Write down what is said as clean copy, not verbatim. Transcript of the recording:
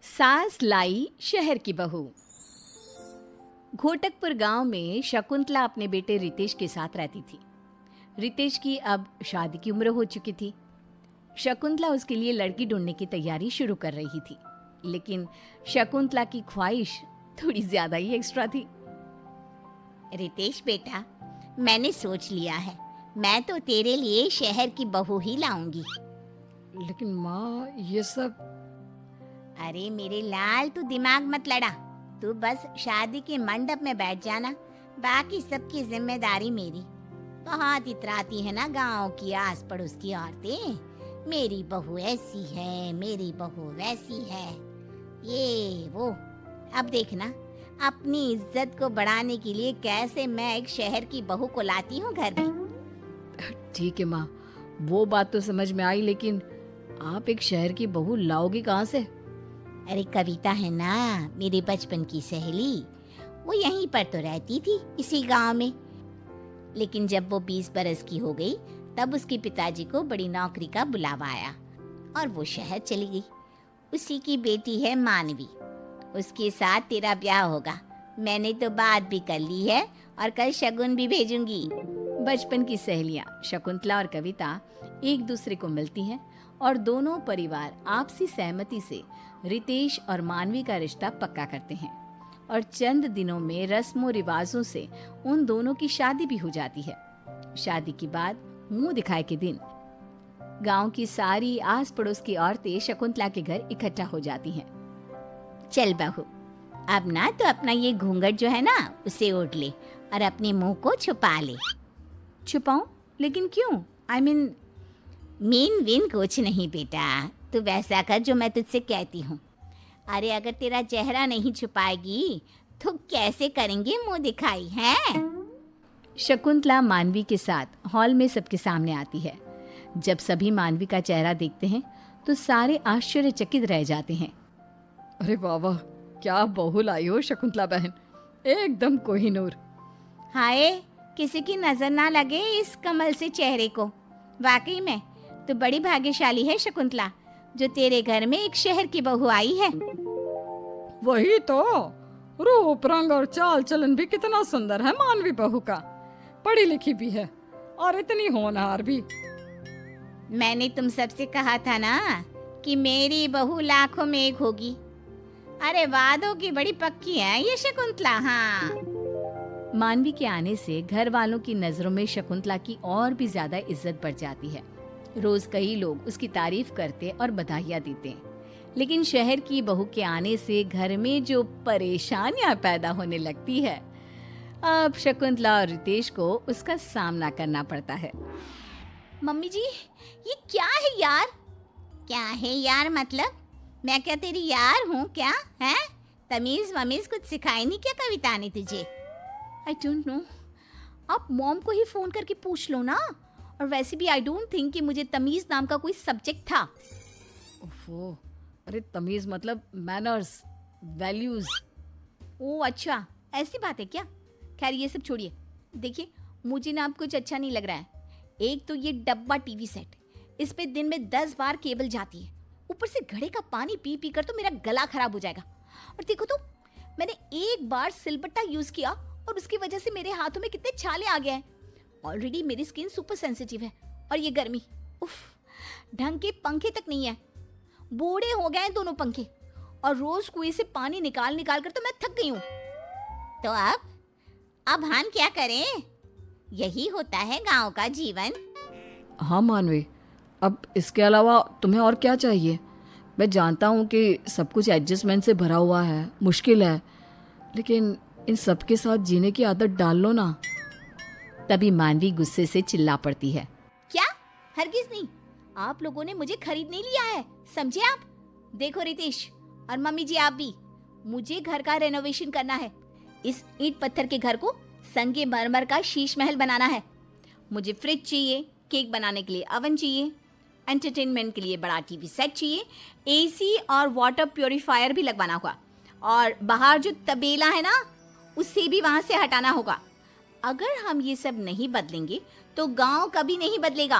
सास लाई शहर की बहू। घोटकपुर गांव में शकुंतला अपने बेटे रितेश के साथ रहती थी। रितेश की अब शादी की उम्र हो चुकी थी। शकुंतला उसके लिए लड़की ढूंढने की तैयारी शुरू कर रही थी, लेकिन शकुंतला की ख्वाहिश थोड़ी ज्यादा ही एक्स्ट्रा थी। रितेश बेटा, मैंने सोच लिया है, मैं तो तेरे लिए शहर की बहू ही लाऊंगी। लेकिन माँ, ये सब। अरे मेरे लाल, तू दिमाग मत लड़ा। तू बस शादी के मंडप में बैठ जाना, बाकी सबकी जिम्मेदारी मेरी। बहुत इतराती है ना गांव की आस पड़ोस की औरतें, मेरी बहू ऐसी है, मेरी बहू वैसी है, ये वो। अब देखना, अपनी इज्जत को बढ़ाने के लिए कैसे मैं एक शहर की बहू को लाती हूँ घर में। ठीक है माँ, वो बात तो समझ में आई, लेकिन आप एक शहर की बहू लाओगी कहाँ से? अरे कविता है ना, मेरे बचपन की सहेली, वो यहीं पर तो रहती थी, इसी गांव में। लेकिन जब वो 20 बरस की हो गई, तब उसके पिताजी को बड़ी नौकरी का बुलावा आया और वो शहर चली गई। उसी की बेटी है मानवी, उसके साथ तेरा ब्याह होगा। मैंने तो बात भी कर ली है और कल शगुन भी भेजूंगी। बचपन की सहेलियां शकुंतला और कविता एक दूसरे को मिलती हैं और दोनों परिवार आपसी सहमति से रितेश और मानवी का रिश्ता पक्का करते हैं और चंद दिनों में रस्मों रिवाजों से उन दोनों की शादी भी हो जाती है। शादी के बाद मुंह दिखाए के दिन गांव की सारी आस पड़ोस की औरतें शकुंतला के घर इकट्ठा हो जाती हैं। चल बहू, अब ना तो अपना ये घूंघट जो है ना, उसे ओढ़ ले और अपने मुंह को छुपा ले। छुपाऊं? लेकिन क्यों? मीन विन कुछ नहीं बेटा, तू वैसा कर जो मैं तुझसे कहती हूँ। अरे अगर तेरा चेहरा नहीं छुपाएगी तो कैसे करेंगे मुंह दिखाई है? शकुंतला मानवी के साथ हॉल में सबके सामने आती है। जब सभी मानवी का चेहरा देखते हैं तो सारे आश्चर्यचकित रह जाते हैं। अरे वाह वाह, क्या बहू लाई हो शकुंतला बहन, एकदम कोहिनूर। हाय, किसी की नजर ना लगे इस कमल से चेहरे को। वाकई में तो बड़ी भाग्यशाली है शकुंतला, जो तेरे घर में एक शहर की बहू आई है। वही तो, रूप रंग और चाल चलन भी कितना सुंदर है मानवी बहू का। पढ़ी लिखी भी है और इतनी होनहार भी। मैंने तुम सबसे कहा था ना कि मेरी बहू लाखों में एक होगी। अरे वादों की बड़ी पक्की है ये शकुंतला। हाँ, मानवी के आने से घर वालों की नजरों में शकुंतला की और भी ज्यादा इज्जत बढ़ जाती है। रोज कई लोग उसकी तारीफ करते और बधाइयाँ देते। लेकिन शहर की बहू के आने से घर में जो परेशानियां पैदा होने लगती है, अब शकुंतला और रितेश को उसका सामना करना पड़ता है। मम्मी जी, ये क्या है यार? क्या है यार मतलब? मैं क्या तेरी यार हूँ क्या? है तमीज वमीज कुछ सिखाई नहीं क्या कविता ने तुझे? आई डोंट नो, आप मॉम को ही फोन करके पूछ लो ना। और वैसे भी आई डोंट थिंक कि मुझे तमीज नाम का कोई सब्जेक्ट था। ओफो, अरे तमीज मतलब मैनर्स, वैल्यूज। ओह अच्छा, ऐसी बात है क्या? खैर ये सब छोड़िए। देखिए, मुझे ना अब कुछ अच्छा नहीं लग रहा है। एक तो ये डब्बा टीवी सेट, इस पे दिन में 10 बार केबल जाती है। ऊपर से घड़े का पानी पी पी कर तो मेरा गला खराब हो जाएगा। और देखो तो, मैंने एक बार सिलबट्टा यूज किया और उसकी वजह से मेरे हाथों में कितने छाले आ गए हैं। ऑलरेडी मेरी स्किन सुपर सेंसिटिव है और ये गर्मी, उफ, ढंग के पंखे तक नहीं है। बूढ़े हो गए हैं दोनों पंखे और रोज कुएं से पानी निकाल निकाल कर तो मैं थक गई हूँ। तो अब हम क्या करें? यही होता है गांव का जीवन। हाँ मानवी, अब इसके अलावा तुम्हें और क्या चाहिए? मैं जानता हूँ कि सब कुछ एडजस्टमेंट से भरा हुआ है, मुश्किल है, लेकिन इन सब के साथ जीने की आदत डाल लो ना। तभी मानवी गुस्से से चिल्ला पड़ती है। क्या? हरगिज नहीं, आप लोगों ने मुझे खरीद नहीं लिया है, समझे आप? देखो रितेश और मम्मी जी, आप भी, मुझे घर का रेनोवेशन करना है। इस ईंट पत्थर के घर को संगे मरमर का शीश महल बनाना है। मुझे फ्रिज चाहिए, केक बनाने के लिए अवन चाहिए, एंटरटेनमेंट के लिए बड़ा टीवी सेट चाहिए, एसी और वाटर प्योरीफायर भी लगवाना होगा, और बाहर जो तबेला है ना, उसे भी वहां से हटाना होगा। अगर हम ये सब नहीं बदलेंगे तो गांव कभी नहीं बदलेगा।